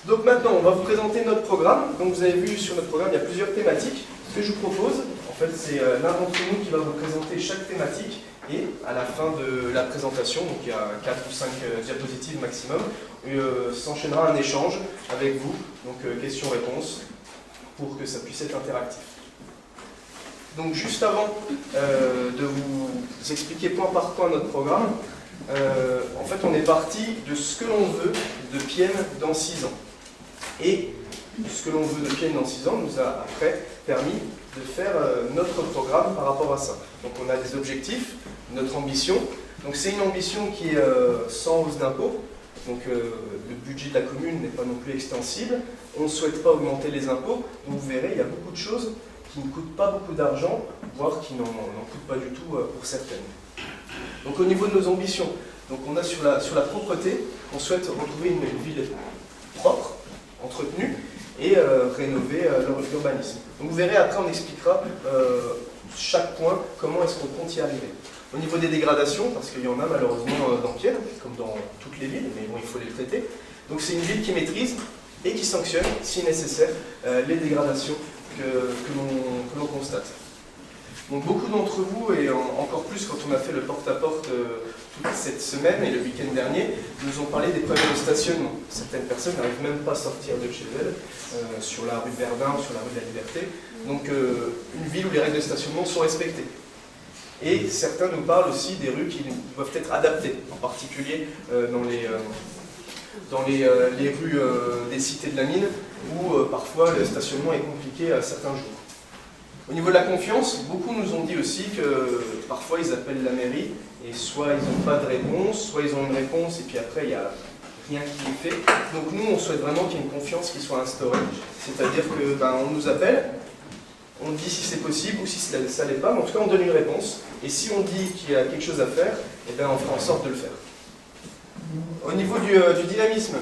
Donc maintenant, on va vous présenter notre programme. Comme vous avez vu sur notre programme, il y a plusieurs thématiques. Ce que je vous propose, en fait, c'est l'un d'entre nous qui va vous présenter chaque thématique. Et à la fin de la présentation, donc il y a 4 ou 5 diapositives maximum, s'enchaînera un échange avec vous, donc questions-réponses, pour que ça puisse être interactif. Donc juste avant de vous expliquer point par point notre programme, en fait on est parti de ce que l'on veut de Pienne dans 6 ans. Et ce que l'on veut de Pienne dans 6 ans nous a après permis de faire notre programme par rapport à ça. Donc on a des objectifs, notre ambition. Donc c'est une ambition qui est sans hausse d'impôts. Donc le budget de la commune n'est pas non plus extensible. On ne souhaite pas augmenter les impôts. Donc vous verrez, il y a beaucoup de choses qui ne coûtent pas beaucoup d'argent, voire qui n'en coûtent pas du tout pour certaines. Donc au niveau de nos ambitions, donc on a sur la propreté, on souhaite retrouver une ville propre, entretenue, et rénover l'urbanisme. Donc vous verrez, après on expliquera chaque point, comment est-ce qu'on compte y arriver. Au niveau des dégradations, parce qu'il y en a malheureusement dans Pienne, comme dans toutes les villes, mais bon, il faut les traiter. Donc c'est une ville qui maîtrise et qui sanctionne, si nécessaire, les dégradations que l'on constate. Donc beaucoup d'entre vous, et encore plus quand on a fait le porte-à-porte toute cette semaine et le week-end dernier, nous ont parlé des problèmes de stationnement. Certaines personnes n'arrivent même pas à sortir de chez elles, sur la rue de Verdun ou sur la rue de la Liberté. Donc une ville où les règles de stationnement sont respectées. Et certains nous parlent aussi des rues qui doivent être adaptées, en particulier dans les rues des cités de la mine, où parfois le stationnement est compliqué à certains jours. Au niveau de la confiance, beaucoup nous ont dit aussi que parfois ils appellent la mairie et soit ils n'ont pas de réponse, soit ils ont une réponse et puis après il n'y a rien qui est fait. Donc nous on souhaite vraiment qu'il y ait une confiance qui soit instaurée, c'est-à-dire que on nous appelle, on dit si c'est possible ou si ça ne l'est pas, mais en tout cas on donne une réponse et si on dit qu'il y a quelque chose à faire, eh bien, on fera en sorte de le faire. Au niveau du dynamisme,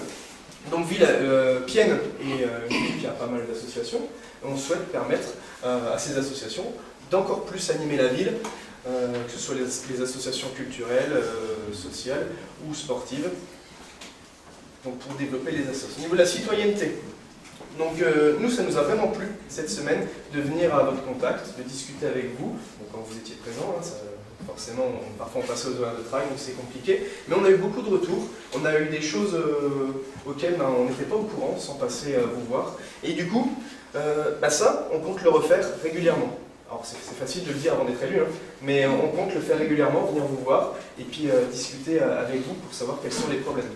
donc Pienne est une ville qui a pas mal d'associations. On souhaite permettre à ces associations d'encore plus animer la ville, que ce soit les associations culturelles, sociales ou sportives, donc pour développer les associations. Au niveau de la citoyenneté, donc nous ça nous a vraiment plu cette semaine de venir à votre contact, de discuter avec vous, donc quand vous étiez présents, forcément parfois on passait aux horaires de travail donc c'est compliqué, mais on a eu beaucoup de retours, on a eu des choses auxquelles on n'était pas au courant sans passer à vous voir, et du coup ça, on compte le refaire régulièrement. Alors c'est facile de le dire avant d'être élu, mais on compte le faire régulièrement, venir vous voir et puis discuter avec vous pour savoir quels sont les problèmes.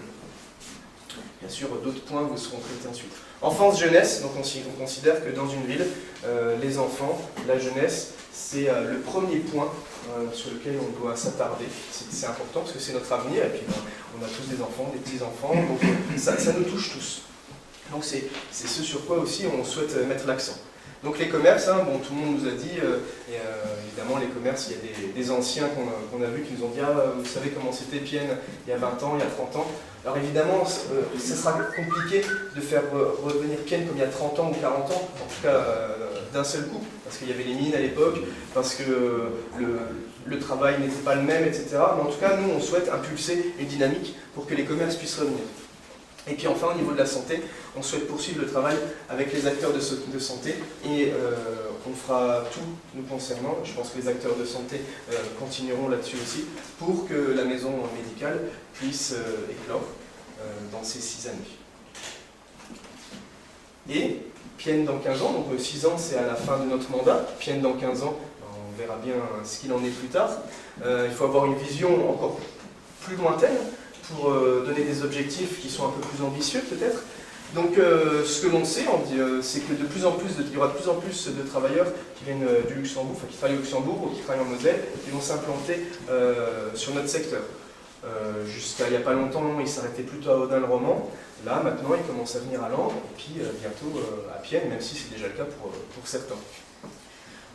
Bien sûr, d'autres points vous seront traités ensuite. Enfance-jeunesse, donc on considère que dans une ville, les enfants, la jeunesse, c'est le premier point sur lequel on doit s'attarder. C'est important parce que c'est notre avenir et puis on a tous des enfants, des petits-enfants, donc ça nous touche tous. Donc c'est ce sur quoi aussi on souhaite mettre l'accent. Donc les commerces, tout le monde nous a dit, évidemment les commerces, il y a des anciens qu'on a vus qui nous ont dit « vous savez comment c'était Pienne il y a 20 ans, il y a 30 ans ». Alors évidemment, ce sera compliqué de faire revenir Pienne comme il y a 30 ans ou 40 ans, en tout cas d'un seul coup, parce qu'il y avait les mines à l'époque, parce que le travail n'était pas le même, etc. Mais en tout cas, nous on souhaite impulser une dynamique pour que les commerces puissent revenir. Et puis enfin, au niveau de la santé, on souhaite poursuivre le travail avec les acteurs de santé et on fera tout nous concernant. Je pense que les acteurs de santé continueront là-dessus aussi pour que la maison médicale puisse éclore dans ces 6 années. Et Pienne dans 15 ans, donc 6 ans c'est à la fin de notre mandat, Pienne dans 15 ans, on verra bien ce qu'il en est plus tard. Il faut avoir une vision encore plus lointaine, pour donner des objectifs qui sont un peu plus ambitieux peut-être. Donc ce que l'on sait, c'est que il y aura de plus en plus de travailleurs qui viennent du Luxembourg, qui travaillent au Luxembourg ou qui travaillent en Moselle, qui vont s'implanter sur notre secteur. Jusqu'à il n'y a pas longtemps, ils s'arrêtaient plutôt à Audun-le-Roman. Là, maintenant, ils commencent à venir à Langres, et puis bientôt à Pienne, même si c'est déjà le cas pour certains.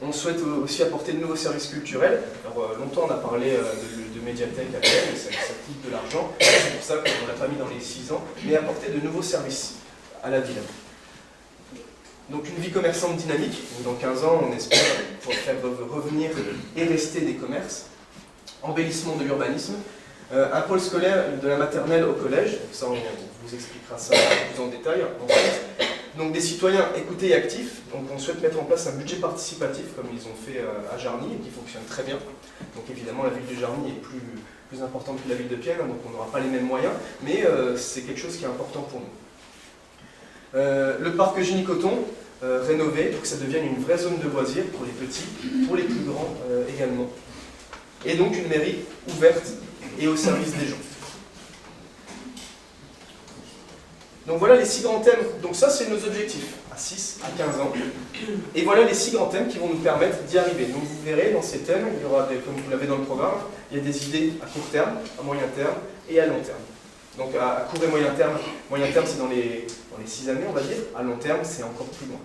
On souhaite aussi apporter de nouveaux services culturels. Alors, longtemps on a parlé de médiathèque à Pienne, ça coûte de l'argent, c'est pour ça qu'on ne l'a pas mis dans les 6 ans, mais apporter de nouveaux services à la ville. Donc une vie commerçante dynamique, dans 15 ans on espère pouvoir faire revenir et rester des commerces, embellissement de l'urbanisme, Un pôle scolaire de la maternelle au collège, donc ça on vous expliquera ça plus en détail ensuite. Donc des citoyens écoutés et actifs, donc on souhaite mettre en place un budget participatif comme ils ont fait à Jarny et qui fonctionne très bien. Donc évidemment la ville de Jarny est plus importante que la ville de Pienne, donc on n'aura pas les mêmes moyens, mais c'est quelque chose qui est important pour nous. Le parc Eugénie Cotton, rénové pour que ça devienne une vraie zone de loisirs pour les petits, pour les plus grands également. Et donc une mairie ouverte et au service des gens. Donc voilà les 6 grands thèmes. Donc ça c'est nos objectifs, à 6 à 15 ans. Et voilà les 6 grands thèmes qui vont nous permettre d'y arriver. Donc vous verrez dans ces thèmes, il y aura comme vous l'avez dans le programme, il y a des idées à court terme, à moyen terme et à long terme. Donc à court et moyen terme c'est dans les 6 années on va dire, à long terme c'est encore plus loin.